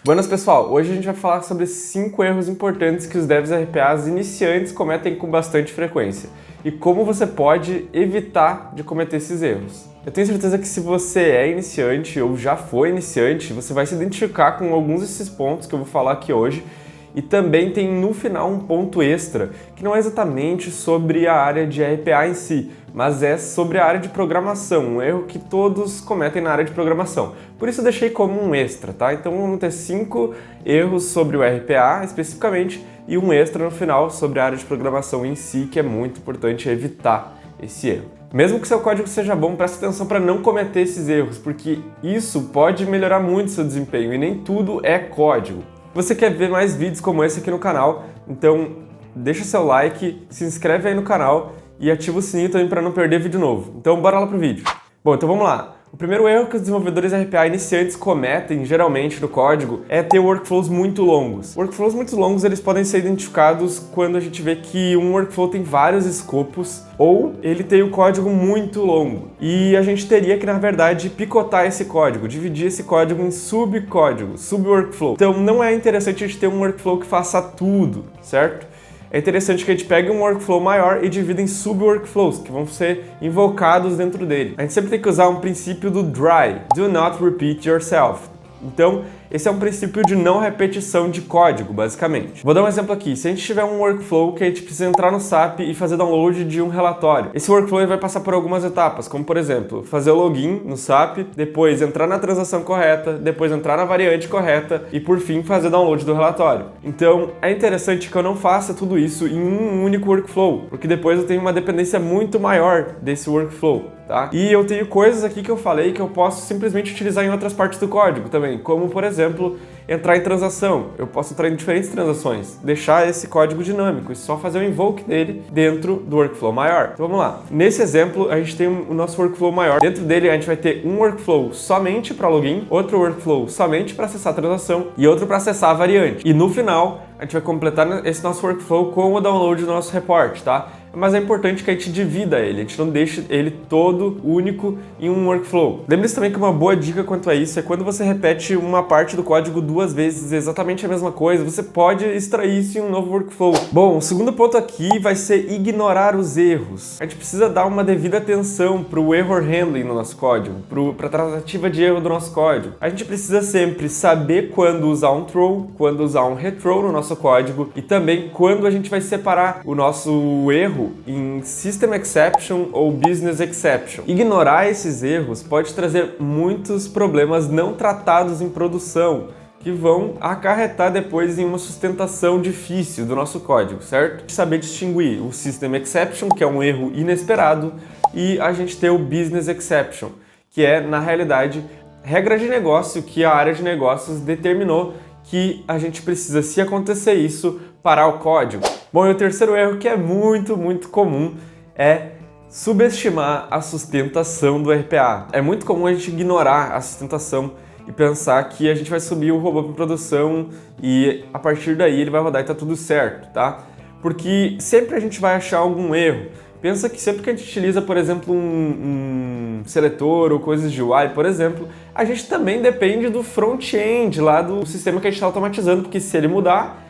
Buenas pessoal, hoje a gente vai falar sobre 5 erros importantes que os devs RPAs iniciantes cometem com bastante frequência e como você pode evitar de cometer esses erros. Eu tenho certeza que se você é iniciante ou já foi iniciante, você vai se identificar com alguns desses pontos que eu vou falar aqui hoje. E também tem no final um ponto extra, que não é exatamente sobre a área de RPA em si, mas é sobre a área de programação, um erro que todos cometem na área de programação. Por isso eu deixei como um extra, tá? Então vamos ter 5 erros sobre o RPA especificamente e um extra no final sobre a área de programação em si, que é muito importante evitar esse erro. Mesmo que seu código seja bom, preste atenção para não cometer esses erros, porque isso pode melhorar muito seu desempenho e nem tudo é código. Você quer ver mais vídeos como esse aqui no canal, então deixa seu like, se inscreve aí no canal e ativa o sininho também para não perder vídeo novo. Então bora lá pro vídeo. Bom, então vamos lá. O primeiro erro que os desenvolvedores RPA iniciantes cometem, geralmente, no código, é ter workflows muito longos. Workflows muito longos, eles podem ser identificados quando a gente vê que um workflow tem vários escopos ou ele tem um código muito longo. E a gente teria que, na verdade, picotar esse código, dividir esse código em subcódigos, sub-workflow. Então não é interessante a gente ter um workflow que faça tudo, certo? É interessante que a gente pegue um workflow maior e divida em sub-workflows, que vão ser invocados dentro dele. A gente sempre tem que usar um princípio do DRY, Do Not Repeat Yourself. Então, esse é um princípio de não repetição de código, basicamente. Vou dar um exemplo aqui. Se a gente tiver um workflow que a gente precisa entrar no SAP e fazer download de um relatório, esse workflow vai passar por algumas etapas, como por exemplo, fazer o login no SAP, depois entrar na transação correta, depois entrar na variante correta e por fim fazer download do relatório. Então, é interessante que eu não faça tudo isso em um único workflow, porque depois eu tenho uma dependência muito maior desse workflow. Tá? E eu tenho coisas aqui que eu falei que eu posso simplesmente utilizar em outras partes do código também, como por exemplo, entrar em transação. Eu posso entrar em diferentes transações, deixar esse código dinâmico e só fazer o invoke dele dentro do workflow maior. Então vamos lá. Nesse exemplo, a gente tem o nosso workflow maior. Dentro dele, a gente vai ter um workflow somente para login, outro workflow somente para acessar a transação e outro para acessar a variante. E no final, a gente vai completar esse nosso workflow com o download do nosso report, tá? Mas é importante que a gente divida ele, a gente não deixe ele todo único em um workflow. Lembre-se também que uma boa dica quanto a isso é quando você repete uma parte do código 2 vezes exatamente a mesma coisa, você pode extrair isso em um novo workflow. Bom, o segundo ponto aqui vai ser ignorar os erros. A gente precisa dar uma devida atenção para o error handling no nosso código, para a tratativa de erro do nosso código. A gente precisa sempre saber quando usar um throw, quando usar um rethrow no nosso código e também quando a gente vai separar o nosso erro em System Exception ou Business Exception. Ignorar esses erros pode trazer muitos problemas não tratados em produção, que vão acarretar depois em uma sustentação difícil do nosso código, certo? Saber distinguir o System Exception, que é um erro inesperado, e a gente ter o Business Exception, que é, na realidade, regra de negócio que a área de negócios determinou que a gente precisa, se acontecer isso, parar o código. Bom, e o terceiro erro, que é muito comum, é subestimar a sustentação do RPA. É muito comum a gente ignorar a sustentação e pensar que a gente vai subir o robô para produção e a partir daí ele vai rodar e tá tudo certo, tá? Porque sempre a gente vai achar algum erro. Pensa que sempre que a gente utiliza, por exemplo, um seletor ou coisas de UI, por exemplo, a gente também depende do front-end lá do sistema que a gente está automatizando, porque se ele mudar,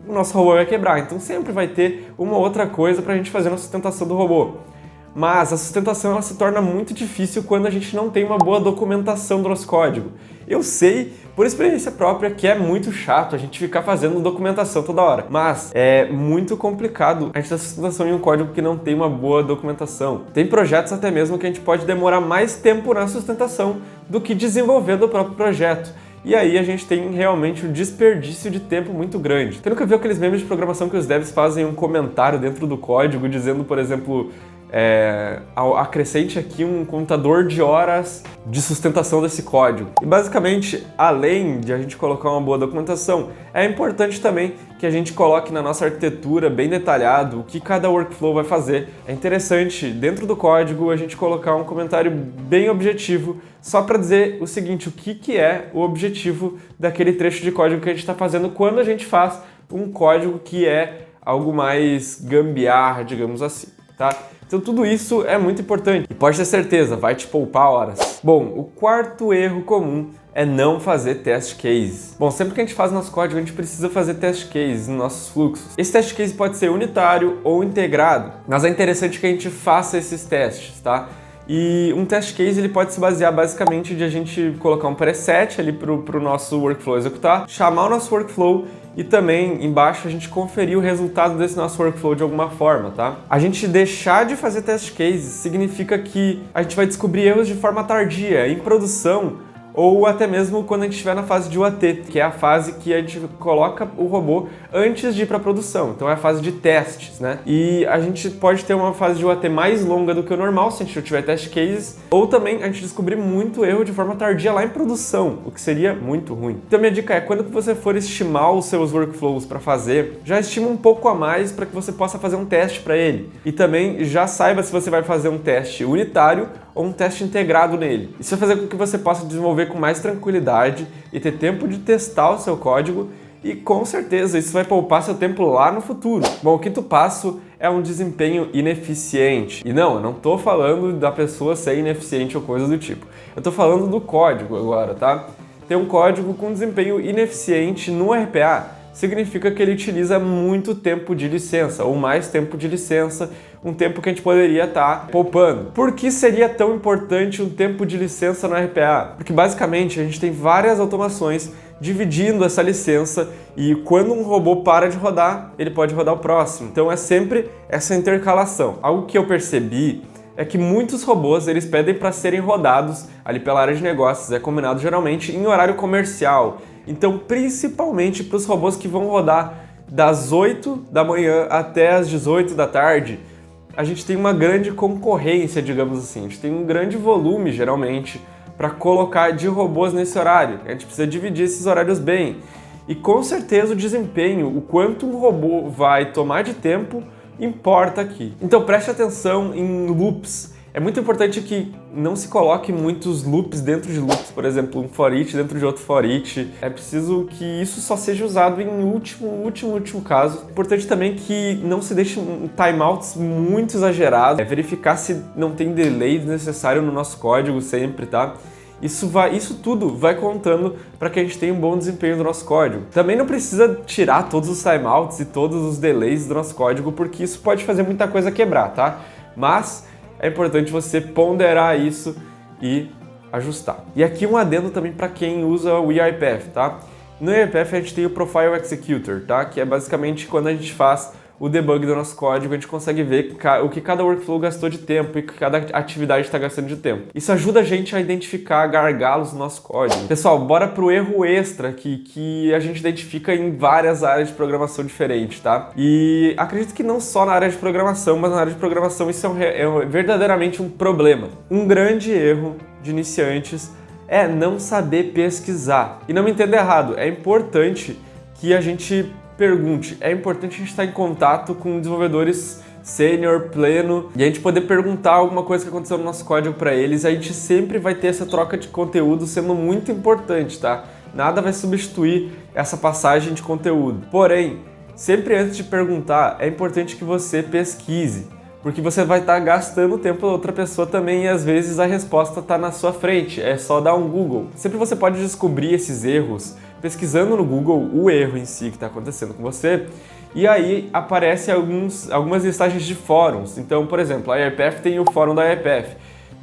o nosso robô vai quebrar. Então sempre vai ter uma outra coisa para a gente fazer na sustentação do robô. Mas a sustentação ela se torna muito difícil quando a gente não tem uma boa documentação do nosso código. Eu sei, por experiência própria, que é muito chato a gente ficar fazendo documentação toda hora, mas é muito complicado a gente ter sustentação em um código que não tem uma boa documentação. Tem projetos até mesmo que a gente pode demorar mais tempo na sustentação do que desenvolvendo o próprio projeto. E aí a gente tem realmente um desperdício de tempo muito grande. Você nunca viu aqueles memes de programação que os devs fazem um comentário dentro do código dizendo, por exemplo, acrescente aqui um contador de horas de sustentação desse código. E basicamente, além de a gente colocar uma boa documentação, é importante também que a gente coloque na nossa arquitetura bem detalhado o que cada workflow vai fazer. É interessante, dentro do código, a gente colocar um comentário bem objetivo, só para dizer o seguinte, o que é o objetivo daquele trecho de código que a gente está fazendo quando a gente faz um código que é algo mais gambiarra, digamos assim, tá? Então tudo isso é muito importante e pode ter certeza, vai te poupar horas. Bom, o quarto erro comum é não fazer test cases. Bom, sempre que a gente faz nosso código, a gente precisa fazer test cases nos nossos fluxos. Esse test case pode ser unitário ou integrado, mas é interessante que a gente faça esses testes, tá? E um test case ele pode se basear basicamente de a gente colocar um preset ali para o nosso workflow executar, chamar o nosso workflow e também embaixo a gente conferir o resultado desse nosso workflow de alguma forma, tá? A gente deixar de fazer test cases significa que a gente vai descobrir erros de forma tardia, em produção, ou até mesmo quando a gente estiver na fase de UAT, que é a fase que a gente coloca o robô antes de ir para produção. Então é a fase de testes, né? E a gente pode ter uma fase de UAT mais longa do que o normal se a gente não tiver test cases, ou também a gente descobrir muito erro de forma tardia lá em produção, o que seria muito ruim. Então minha dica é, quando você for estimar os seus workflows para fazer, já estima um pouco a mais para que você possa fazer um teste para ele. E também já saiba se você vai fazer um teste unitário ou um teste integrado nele. Isso vai fazer com que você possa desenvolver com mais tranquilidade e ter tempo de testar o seu código e com certeza isso vai poupar seu tempo lá no futuro. Bom, o quinto passo é um desempenho ineficiente. E não, eu não estou falando da pessoa ser ineficiente ou coisa do tipo. Eu estou falando do código agora, tá? Ter um código com desempenho ineficiente no RPA significa que ele utiliza muito tempo de licença, ou mais tempo de licença, um tempo que a gente poderia estar poupando. Por que seria tão importante um tempo de licença no RPA? Porque basicamente a gente tem várias automações dividindo essa licença e quando um robô para de rodar, ele pode rodar o próximo. Então é sempre essa intercalação. Algo que eu percebi é que muitos robôs eles pedem para serem rodados ali pela área de negócios, é combinado geralmente em horário comercial. Então, principalmente para os robôs que vão rodar das 8 da manhã até as 18 da tarde, a gente tem uma grande concorrência, digamos assim. A gente tem um grande volume, geralmente, para colocar de robôs nesse horário. A gente precisa dividir esses horários bem. E com certeza o desempenho, o quanto um robô vai tomar de tempo, importa aqui. Então preste atenção em loops. É muito importante que não se coloque muitos loops dentro de loops, por exemplo, um for each dentro de outro for each. É preciso que isso só seja usado em último caso. É importante também que não se deixe timeouts muito exagerados. É verificar se não tem delay necessário no nosso código sempre, tá? Isso tudo vai contando para que a gente tenha um bom desempenho do nosso código. Também não precisa tirar todos os timeouts e todos os delays do nosso código, porque isso pode fazer muita coisa quebrar, tá? Mas é importante você ponderar isso e ajustar. E aqui um adendo também para quem usa o UiPath, tá? No UiPath a gente tem o Profile Executor, tá? Que é basicamente quando a gente faz o debug do nosso código, a gente consegue ver o que cada workflow gastou de tempo e o que cada atividade está gastando de tempo. Isso ajuda a gente a identificar gargalos no nosso código. Pessoal, bora pro erro extra que a gente identifica em várias áreas de programação diferentes, tá? E acredito que não só na área de programação, mas na área de programação isso é verdadeiramente um problema. Um grande erro de iniciantes é não saber pesquisar. E não me entenda errado, é importante que a gente pergunte. É importante a gente estar em contato com desenvolvedores sênior, pleno, e a gente poder perguntar alguma coisa que aconteceu no nosso código para eles. A gente sempre vai ter essa troca de conteúdo sendo muito importante, tá? Nada vai substituir essa passagem de conteúdo. Porém, sempre antes de perguntar, é importante que você pesquise, porque você vai estar gastando tempo da outra pessoa também e às vezes a resposta está na sua frente, é só dar um Google. Sempre você pode descobrir esses erros pesquisando no Google o erro em si que está acontecendo com você, e aí aparece algumas listagens de fóruns. Então, por exemplo, a UiPath tem o fórum da UiPath.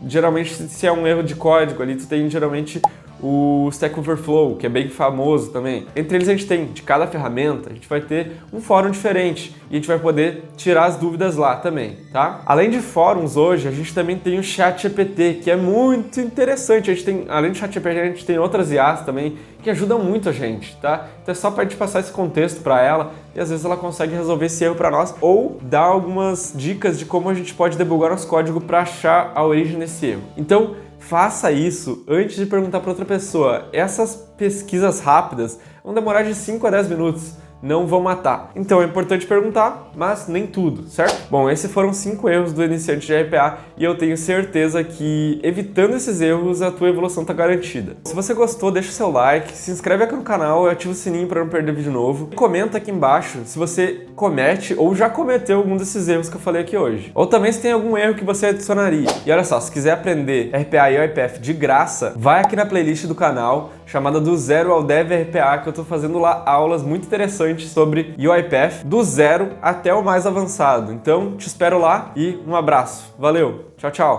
Geralmente, se é um erro de código ali, tu tem geralmente o Stack Overflow, que é bem famoso também. Entre eles a gente tem, de cada ferramenta, a gente vai ter um fórum diferente e a gente vai poder tirar as dúvidas lá também, tá? Além de fóruns hoje, a gente também tem o ChatGPT, que é muito interessante. A gente tem, além do ChatGPT, a gente tem outras IAs também que ajudam muito a gente, tá? Então é só pra gente passar esse contexto para ela e às vezes ela consegue resolver esse erro para nós ou dar algumas dicas de como a gente pode debugar nosso código para achar a origem desse erro. Então, faça isso antes de perguntar para outra pessoa. Essas pesquisas rápidas vão demorar de 5 a 10 minutos. não vão matar. Então é importante perguntar, mas nem tudo, certo? Bom, esses foram 5 erros do iniciante de RPA e eu tenho certeza que evitando esses erros a tua evolução tá garantida. Se você gostou, deixa o seu like, se inscreve aqui no canal e ativa o sininho para não perder vídeo novo. E comenta aqui embaixo se você comete ou já cometeu algum desses erros que eu falei aqui hoje. Ou também se tem algum erro que você adicionaria. E olha só, se quiser aprender RPA e OIPF de graça, vai aqui na playlist do canal chamada Do Zero ao Dev RPA, que eu tô fazendo lá aulas muito interessantes sobre UiPath, do zero até o mais avançado. Então, te espero lá e um abraço. Valeu, tchau, tchau!